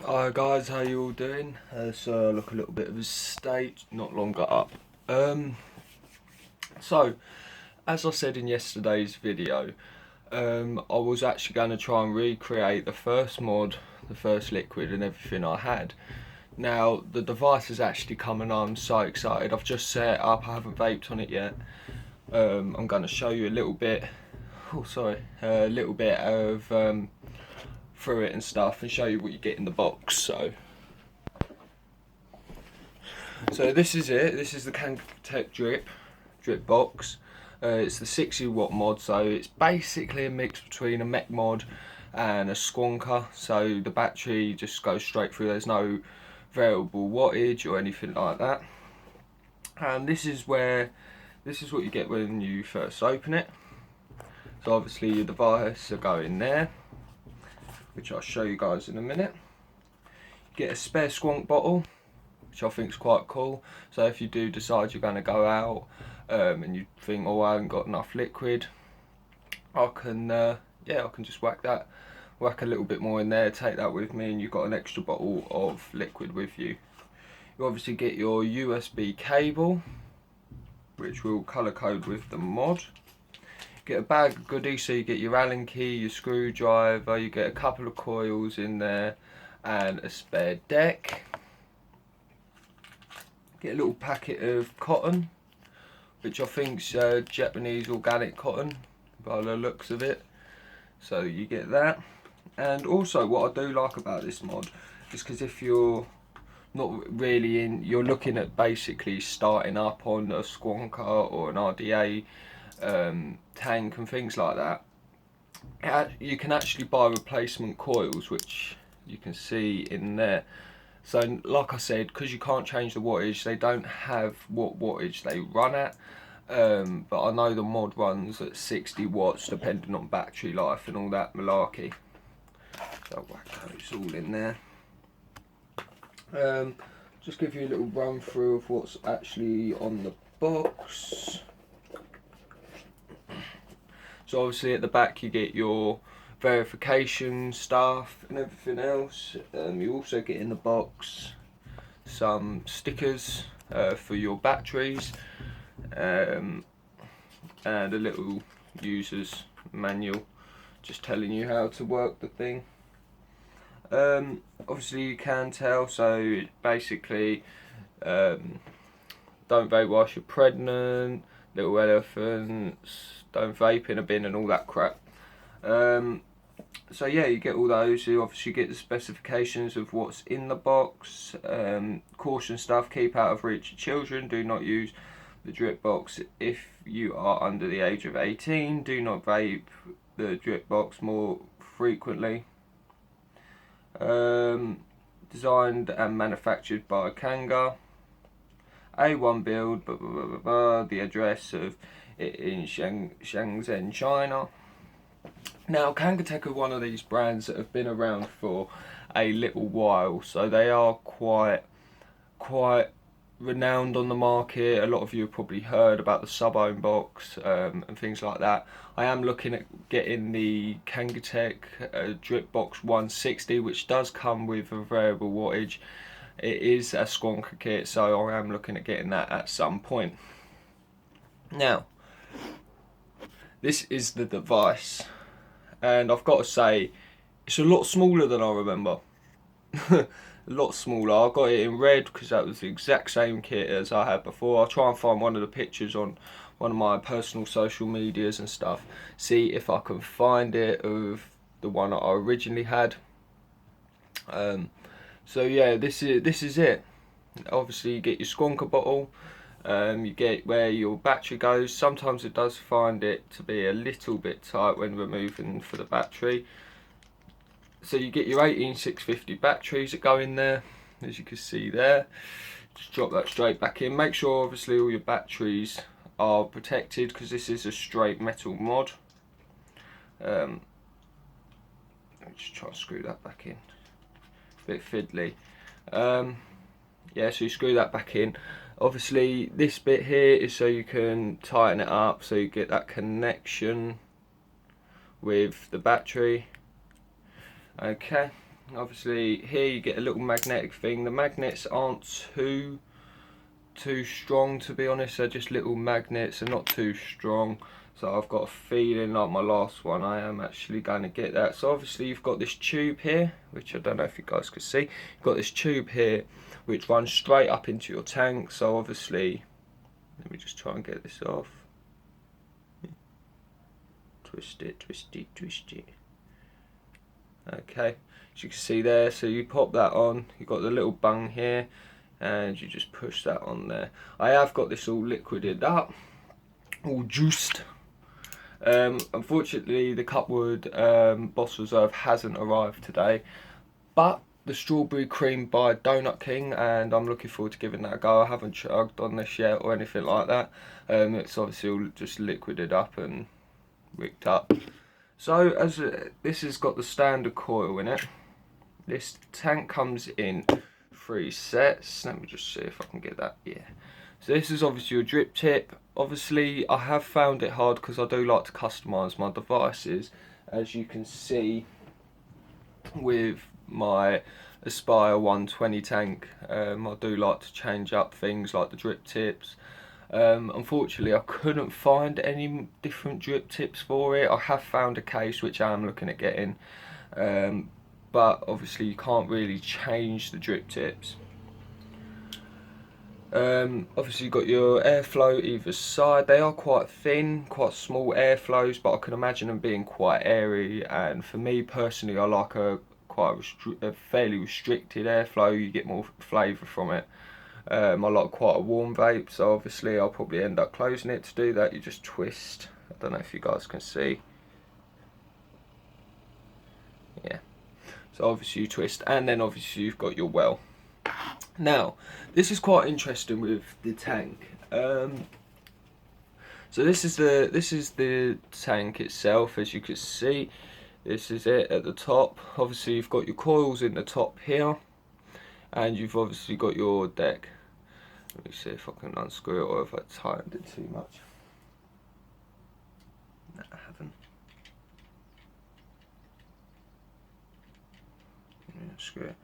Hi guys, how you all doing? So look a little bit of a state, not long got up. So as I said in yesterday's video, I was actually going to try and recreate the first mod, the first liquid and everything I had. Now the device has actually come and I'm so excited. I've just set it up, I haven't vaped on it yet. I'm going to show you a little bit, a little bit of through it and stuff and show you what you get in the box. So this is it. This is the Kangertech drip box. It's the 60 watt mod, so it's basically a mix between a mech mod and a squonker. So the battery just goes straight through. There's no variable wattage or anything like that. And this is what you get when you first open it. So obviously your device will go in there, which I'll show you guys in a minute. You get a spare squonk bottle, which I think is quite cool. So if you do decide you're going to go out and you think, oh, I haven't got enough liquid, I can just whack a little bit more in there, take that with me, and you've got an extra bottle of liquid with you. You obviously get your USB cable, which will colour code with the mod. Get a bag of goodies, so you get your Allen key, your screwdriver, you get a couple of coils in there and a spare deck. Get a little packet of cotton, which I think's Japanese organic cotton by the looks of it. So you get that. And also what I do like about this mod is because if you're not really you're looking at basically starting up on a squonker or an RDA tank and things like that, you can actually buy replacement coils, which you can see in there. So like I said, because you can't change the wattage, they don't have what wattage they run at, but I know the mod runs at 60 watts depending on battery life and all that malarkey. So I'll whack those all in there. Just give you a little run through of what's actually on the box. So obviously at the back you get your verification stuff and everything else. You also get in the box some stickers for your batteries and a little user's manual just telling you how to work the thing. Obviously you can tell, so basically don't vape whilst you're pregnant, little elephants, don't vape in a bin and all that crap. So yeah, you get all those. You obviously get the specifications of what's in the box, caution stuff, keep out of reach of children, do not use the drip box if you are under the age of 18, do not vape the drip box more frequently. Designed and manufactured by Kanger, A1 build, the address of it in Shenzhen, China. Now Kangertech are one of these brands that have been around for a little while, so they are quite renowned on the market. A lot of you have probably heard about the sub-ohm box and things like that. I am looking at getting the Kangertech dripbox 160, which does come with a variable wattage. It is a squonker kit, so I am looking at getting that at some point. Now, this is the device, and I've got to say, it's a lot smaller than I remember. A lot smaller. I got it in red because that was the exact same kit as I had before. I'll try and find one of the pictures on one of my personal social medias and stuff, see if I can find it of the one that I originally had. So yeah, this is it. Obviously you get your squonker bottle, you get where your battery goes. Sometimes it does find it to be a little bit tight when removing for the battery. So you get your 18650 batteries that go in there, as you can see there. Just drop that straight back in. Make sure obviously all your batteries are protected because this is a straight metal mod. Let's just try and screw that back in. Bit fiddly. Yeah, so you screw that back in. Obviously this bit here is so you can tighten it up so you get that connection with the battery. Okay, Obviously here you get a little magnetic thing. The magnets aren't too strong, to be honest. They're just little magnets, they're not too strong. So I've got a feeling like my last one I am actually going to get that. So obviously you've got this tube here, which I don't know if you guys can see. You've got this tube here which runs straight up into your tank. So obviously, let me just try and get this off. Twist it, twist it, twist it. Okay, as you can see there, so you pop that on, you've got the little bung here, and you just push that on there. I have got this all liquided up, all juiced. Unfortunately the Cutwood Boss Reserve hasn't arrived today, but the strawberry cream by Donut King, and I'm looking forward to giving that a go. I haven't chugged on this yet or anything like that. It's obviously all just liquided up and wicked up. So as this has got the standard coil in it. This tank comes in 3 sets. Let me just see if I can get that. Yeah. So this is obviously your drip tip. Obviously I have found it hard because I do like to customise my devices. As you can see with my Aspire 120 tank, I do like to change up things like the drip tips. Unfortunately I couldn't find any different drip tips for it. I have found a case which I am looking at getting, but obviously you can't really change the drip tips. Obviously you've got your airflow either side. They are quite thin, quite small airflows, but I can imagine them being quite airy, and for me personally I like a fairly restricted airflow. You get more flavour from it. I like quite a warm vape, so obviously I'll probably end up closing it. To do that you just twist. I don't know if you guys can see. Yeah, so obviously you twist, and then obviously you've got your well. Now this is quite interesting with the tank. So this is the tank itself. As you can see, this is it at the top. Obviously you've got your coils in the top here, and you've obviously got your deck. Let me see if I can unscrew it or if I tightened it too much. No, I haven't. Unscrew it.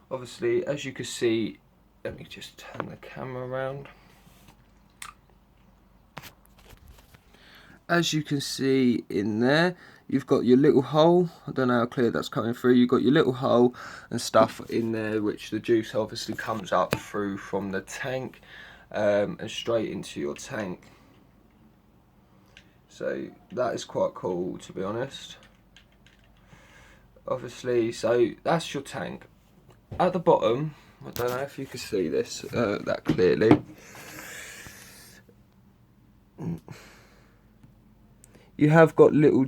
Obviously, as you can see, let me just turn the camera around. As you can see in there, you've got your little hole. I don't know how clear that's coming through. You've got your little hole and stuff in there, which the juice obviously comes up through from the tank and straight into your tank. So that is quite cool, to be honest. Obviously, so that's your tank. At the bottom, I don't know if you can see this that clearly. You have got little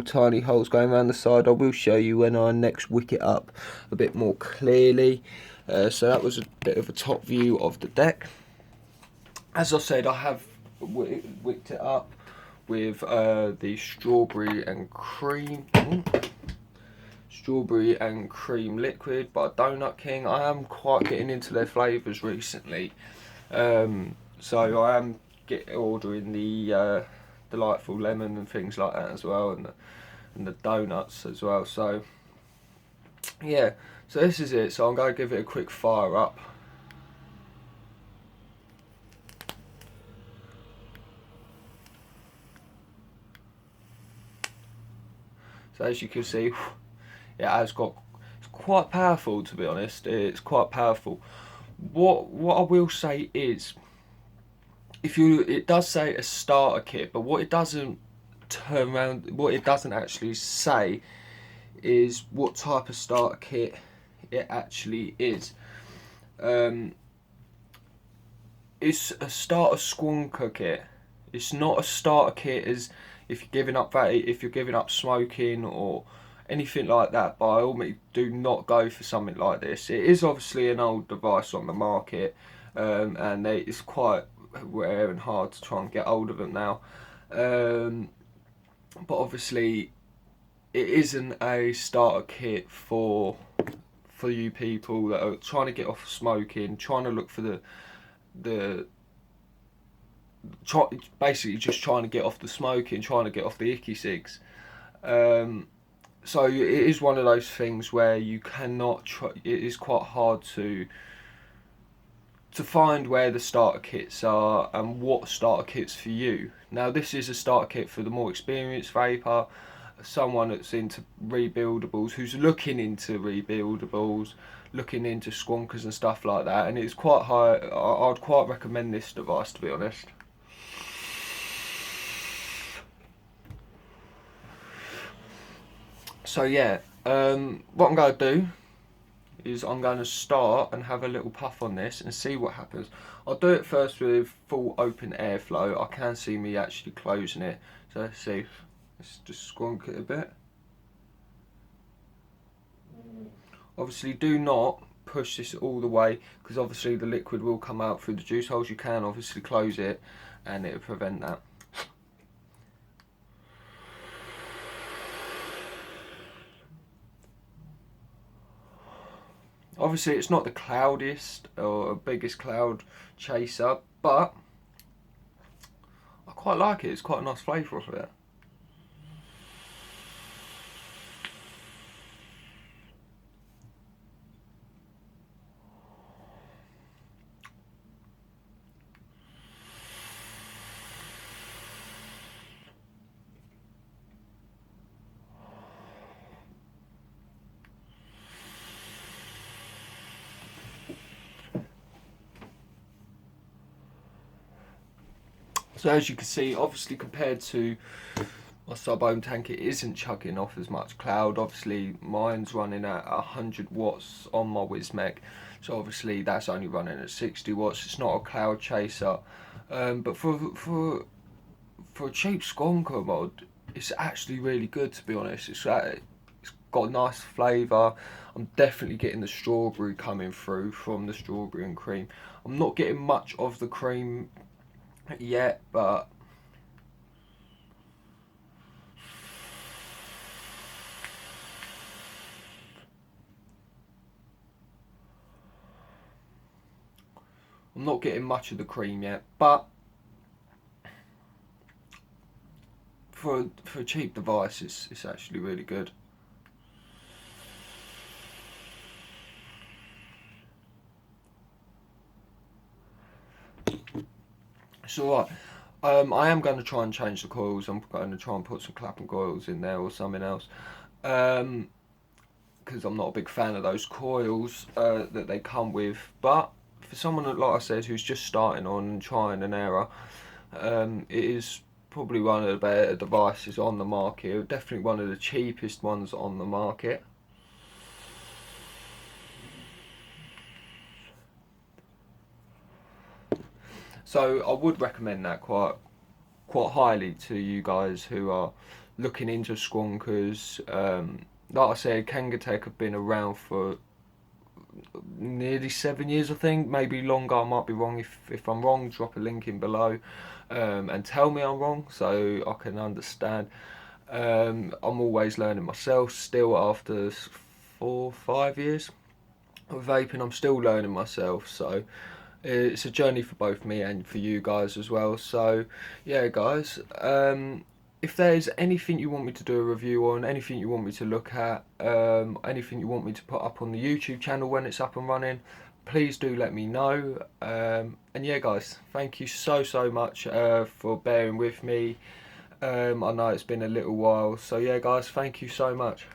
tiny holes going around the side. I will show you when I next wick it up a bit more clearly. So that was a bit of a top view of the deck. As I said, I have wicked it up with the strawberry and cream liquid by Donut King. I am quite getting into their flavours recently, so I am ordering the delightful lemon and things like that as well, and the donuts as well. So yeah, so this is it. So I'm going to give it a quick fire up. So as you can see, it's quite powerful, to be honest. It's quite powerful. What I will say is, it does say a starter kit, but what it doesn't actually say is what type of starter kit it actually is. It's a starter squonker kit. It's not a starter kit as if you're giving up smoking or anything like that. By all means, do not go for something like this. It is obviously an old device on the market, and it's quite rare and hard to try and get hold of them now. But obviously, it isn't a starter kit for you people that are trying to get off smoking, trying to look for basically just trying to get off the smoking, trying to get off the icky cigs. So it is one of those things where you cannot it is quite hard to find where the starter kits are and what starter kits for you. Now this is a starter kit for the more experienced vapor, someone that's into rebuildables, who's looking into rebuildables, looking into squonkers and stuff like that, and it's quite high. I'd quite recommend this device, to be honest. So yeah, what I'm going to do is I'm going to start and have a little puff on this and see what happens. I'll do it first with full open airflow. I can see me actually closing it. So let's see. Let's just squonk it a bit. Obviously do not push this all the way, because obviously the liquid will come out through the juice holes. You can obviously close it and it'll prevent that. Obviously it's not the cloudiest or biggest cloud chaser, but I quite like it. It's quite a nice flavour off of it. So as you can see, obviously compared to my sub-ohm tank, it isn't chugging off as much cloud. Obviously mine's running at 100 watts on my Wismec, so obviously that's only running at 60 watts. It's not a cloud chaser, but for a cheap squonker mod, it's actually really good, to be honest. It's got a nice flavour. I'm definitely getting the strawberry coming through from the strawberry and cream. I'm not getting much of the cream yet, but I'm not getting much of the cream yet, but for a cheap device, it's actually really good. It's alright. I am going to try and change the coils. I'm going to try and put some clapping coils in there or something else, because I'm not a big fan of those coils that they come with. But for someone that, like I said, who's just starting on and trying an error, it is probably one of the better devices on the market. Definitely one of the cheapest ones on the market. So I would recommend that quite highly to you guys who are looking into squonkers. Like I said, Kangertech have been around for nearly 7 years, I think, maybe longer. I might be wrong. If I'm wrong, drop a link in below and tell me I'm wrong so I can understand. I'm always learning myself still after 4-5 years of vaping. I'm still learning myself, so it's a journey for both me and for you guys as well. So yeah guys, if there's anything you want me to do a review on, anything you want me to look at, anything you want me to put up on the YouTube channel when it's up and running, please do let me know. And yeah guys, thank you so much for bearing with me. I know it's been a little while, so yeah guys, thank you so much.